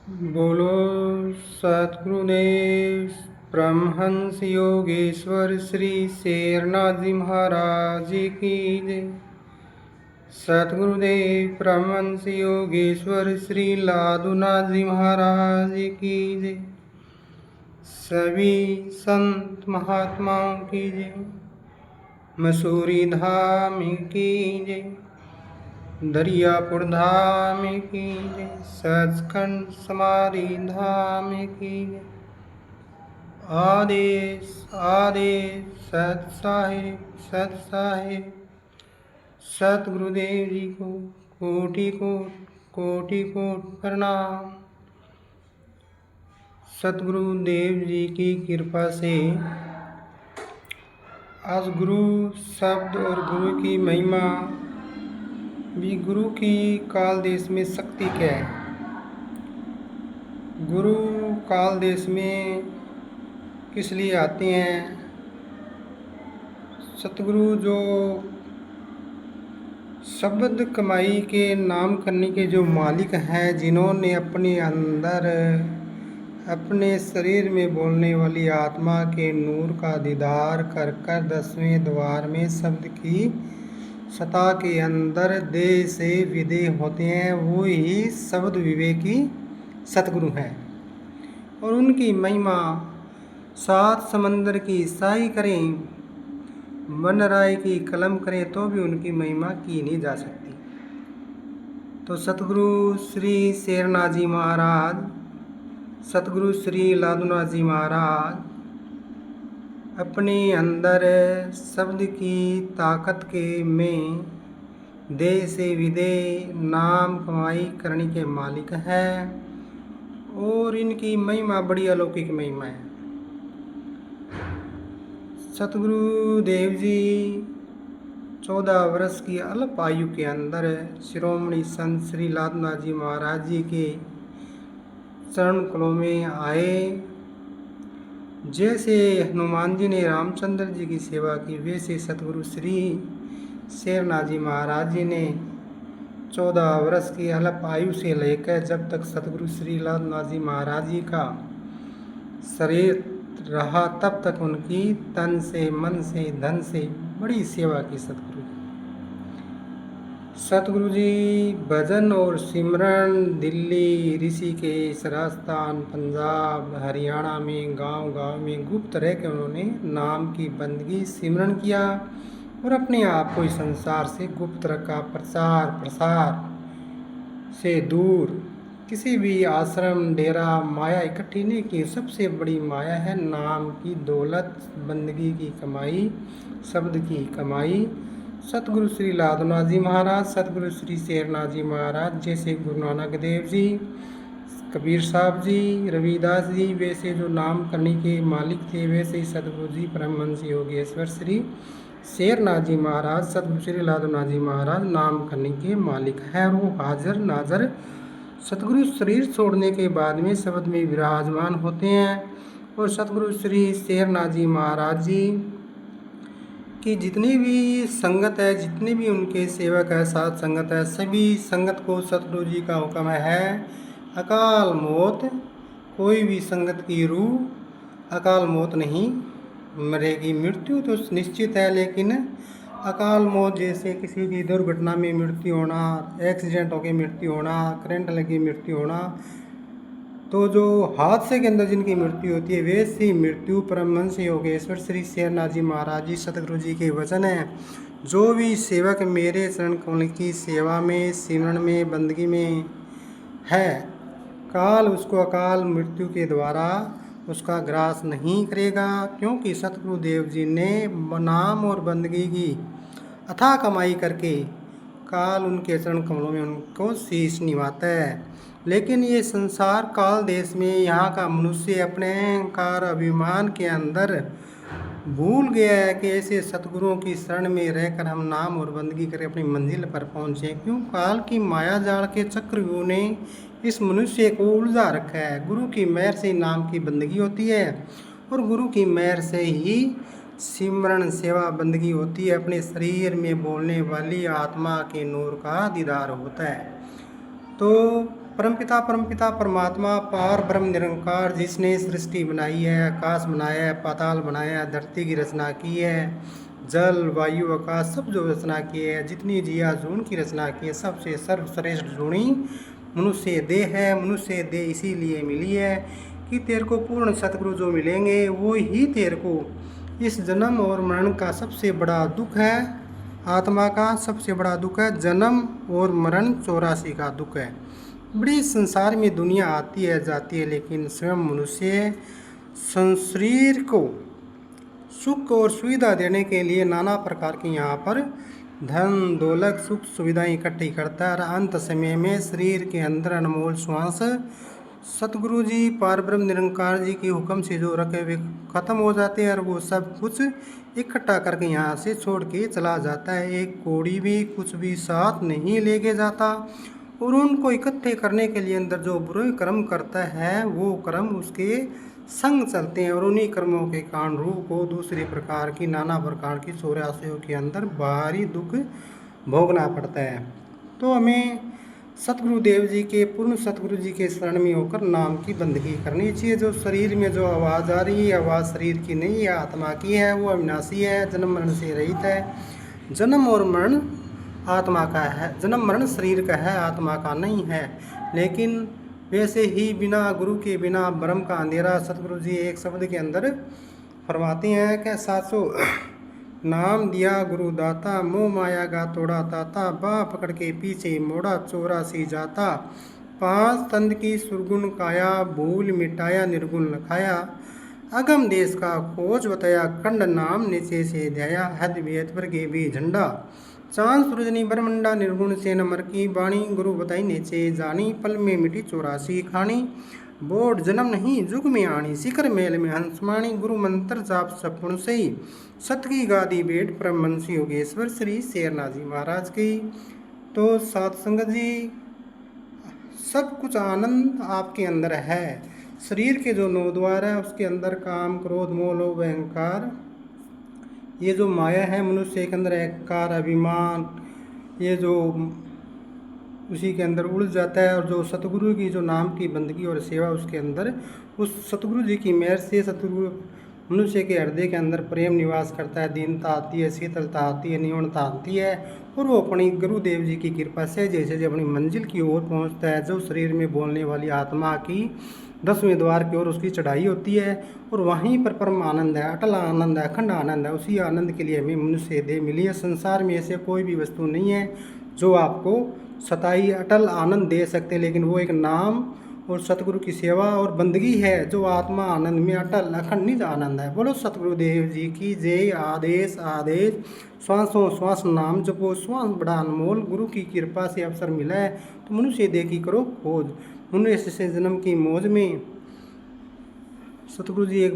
बोलो सतगुरुदेव परमहंस योगेश्वर श्री शेरनाथ जी महाराज की जय। सतगुरुदेव परमहंस योगेश्वर श्री लादूनाथ जी महाराज की जय। सभी संत महात्माओं की जय। मसूरी धाम की जय। दरियापुर धाम की जय। सचखंड समाधि धाम की जय। आदेश आदेश सत साहिब सतगुरुदेव जी को कोटि कोट प्रणाम। सतगुरुदेव जी की कृपा से आज गुरु शब्द और गुरु की महिमा भी, गुरु की काल देश में शक्ति क्या है। गुरु काल देश में किस लिए आते हैं। सतगुरु जो शब्द कमाई के नाम करने के जो मालिक हैं, जिन्होंने अपने अंदर अपने शरीर में बोलने वाली आत्मा के नूर का दीदार कर कर 10वें द्वार में शब्द की सता के अंदर देह से विदेह होते हैं, वो ही शब्द विवेकी सतगुरु हैं। और उनकी महिमा 7 समंदर की साई करें, वन राय की कलम करें तो भी उनकी महिमा की नहीं जा सकती। तो सतगुरु श्री शेरनाथ जी महाराज, सतगुरु श्री लादूनाथ जी महाराज अपने अंदर शब्द की ताकत के में देह से विदेह नाम कमाई करने के मालिक हैं। और इनकी महिमा बड़ी अलौकिक महिमा है। सतगुरु देव जी 14 वर्ष की अल्प आयु के अंदर शिरोमणि संत श्री लादूनाथ जी महाराज जी के चरण कलों में आए। जैसे हनुमान जी ने रामचंद्र जी की सेवा की, वैसे सतगुरु श्री शेरनाथ जी महाराज जी ने 14 वर्ष की अल्प आयु से लेकर जब तक सतगुरु श्री लादूनाथ जी महाराज जी का शरीर रहा, तब तक उनकी तन से मन से धन से बड़ी सेवा की। सतगुरु जी भजन और सिमरन दिल्ली, ऋषिकेश, राजस्थान, पंजाब, हरियाणा में गांव-गांव में गुप्त रह के उन्होंने नाम की बंदगी सिमरन किया और अपने आप को इस संसार से गुप्त रखा। प्रचार प्रसार से दूर किसी भी आश्रम डेरा माया इकट्ठी नहीं की। सबसे बड़ी माया है नाम की दौलत, बंदगी की कमाई, शब्द की कमाई। सतगुरु श्री लादूनाथ जी महाराज, सतगुरु श्री शेरनाथ जी महाराज जैसे गुरु नानक देव जी, कबीर साहब जी, रविदास जी, वैसे जो नाम करने के मालिक थे, वैसे ही सतगुरु जी परमहंस योगेश्वर श्री शेरनाथ जी महाराज, सतगुरु श्री लादूनाथ जी महाराज नाम करने के मालिक हैं। और वो हाजिर नाजर सतगुरु शरीर छोड़ने के बाद में शब्द में विराजमान होते हैं। और सतगुरु श्री शेरनाथ जी महाराज जी की जितनी भी संगत है, जितने भी उनके सेवक है, साथ संगत है, सभी संगत को सतगुरु जी का हुक्म है अकाल मौत। कोई भी संगत की रूह अकाल मौत नहीं मरेगी। मृत्यु तो निश्चित है, लेकिन अकाल मौत जैसे किसी भी दुर्घटना में मृत्यु होना, एक्सीडेंट होकर मृत्यु होना, करंट लगी मृत्यु होना, तो जो हादसे के अंदर जिनकी मृत्यु होती है, वैसी मृत्यु परमहंस योगेश्वर श्री शेरनाथ जी महाराज जी सतगुरु जी के वचन हैं। जो भी सेवक मेरे चरण कमल की सेवा में, सिमरन में, बंदगी में है, काल उसको अकाल मृत्यु के द्वारा उसका ग्रास नहीं करेगा, क्योंकि सतगुरु देव जी ने नाम और बंदगी की अथाह कमाई करके काल उनके चरण कमलों में उनको शीश निभाता है। लेकिन ये संसार काल देश में यहाँ का मनुष्य अपने अहंकार अभिमान के अंदर भूल गया है कि ऐसे सतगुरुओं की शरण में रहकर हम नाम और बंदगी करें, अपनी मंजिल पर पहुँचे। क्यों? काल की माया जाल के चक्रव्यूह ने इस मनुष्य को उलझा रखा है। गुरु की मेहर से नाम की बंदगी होती है और गुरु की मेहर से ही सिमरन सेवा बंदगी होती है। अपने शरीर में बोलने वाली आत्मा के नूर का दीदार होता है। तो परमपिता परमात्मा पार ब्रह्म निरंकार जिसने सृष्टि बनाई है, आकाश बनाया है, पाताल बनाया है, धरती की रचना की है, जल वायु आकाश सब जो रचना की है, जितनी जिया जून की रचना की है, सबसे सर्वश्रेष्ठ जूनी मनुष्य देह है। मनुष्य देह इसीलिए मिली है कि तेरे को पूर्ण सतगुरु जो मिलेंगे वो ही तेरे को इस जन्म और मरण का सबसे बड़ा दुख है। आत्मा का सबसे बड़ा दुख है जन्म और मरण, 84 का दुख है। बड़ी संसार में दुनिया आती है जाती है, लेकिन स्वयं मनुष्य शरीर को सुख और सुविधा देने के लिए नाना प्रकार की यहाँ पर धन दौलत सुख सुविधाएं इकट्ठी करता है, और अंत समय में शरीर के अंदर अनमोल श्वास सतगुरु जी पारब्रह्म निरंकार जी के हुक्म से जो रखे हुए खत्म हो जाते हैं, और वो सब कुछ इकट्ठा करके यहाँ से छोड़ के चला जाता है। एक कोड़ी भी कुछ भी साथ नहीं लेके जाता, और उनको इकट्ठे करने के लिए अंदर जो बुरे कर्म करता है वो कर्म उसके संग चलते हैं, और उन्हीं कर्मों के कारण रूह को दूसरे प्रकार की नाना प्रकार की 84 के अंदर बाहरी दुख भोगना पड़ता है। तो हमें सतगुरुदेव जी के पूर्ण सतगुरु जी के शरण में होकर नाम की बंदगी करनी चाहिए। जो शरीर में जो आवाज़ आ रही है, आवाज़ शरीर की नहीं है, आत्मा की है, वो अविनाशी है, जन्म मरण से रहित है। जन्म और मरण आत्मा का है, जन्म मरण शरीर का है, आत्मा का नहीं है। लेकिन वैसे ही बिना गुरु के बिना ब्रह्म का अंधेरा, सतगुरु जी एक शब्द के अंदर फरमाते हैं कि 700 नाम दिया गुरु दाता, मोह माया गा तोड़ा ताता, बाह पकड़ के पीछे मोड़ा 84 जाता, 5 तंद की सुरगुण काया, भूल मिटाया निर्गुण लखाया, अगम देश का खोज बताया, कंड नाम नीचे से ध्याया, हद वेद पर गे भी झंडा, चांद सूरजनी ब्रह्मंडा, निर्गुण से नमर की बाणी, गुरु बताई नीचे जानी, पल में मिटी 84 खानी, बोर्ड जन्म नहीं जुग में आनी, शिखर मेल में हंसमाणी, गुरु मंत्र जाप सपुण सही, सत की गादी बेट परमहंस योगेश्वर श्री शेरनाथ जी महाराज की। तो सात संगत जी, सब कुछ आनंद आपके अंदर है। शरीर के जो 9 द्वार है उसके अंदर काम क्रोध मोह लोभ अहंकार, ये जो माया है मनुष्य के अंदर अहंकार अभिमान, ये जो उसी के अंदर उड़ जाता है। और जो सतगुरु की जो नाम की बंदगी और सेवा उसके अंदर, उस सतगुरु जी की मेहर से सतगुरु मनुष्य के हृदय के अंदर प्रेम निवास करता है, दीनता आती है, शीतलता आती है, निवणता आती है, और वो अपनी गुरुदेव जी की कृपा से जैसे अपनी मंजिल की ओर पहुंचता है। जो शरीर में बोलने वाली आत्मा की 10वें द्वार की ओर उसकी चढ़ाई होती है, और वहीं पर परम आनंद है, अटल आनंद है, अखंड आनंद है। उसी आनंद के लिए हमें मनुष्य देह मिली है। संसार में ऐसे कोई भी वस्तु नहीं है जो आपको सताई अटल आनंद दे सकते, लेकिन वो एक नाम और सतगुरु की सेवा और बंदगी है जो आत्मा आनंद में अटल अखंड आनंद है। बोलो सतगुरुदेव जी की जय। आदेश आदेश श्वासों श्वास नाम जपो, श्वास बड़ा अनमोल, गुरु की कृपा से अवसर मिला है तो मनुष्य देह की करो खोज, मनुष्य से जन्म की मौज में। सतगुरु जी एक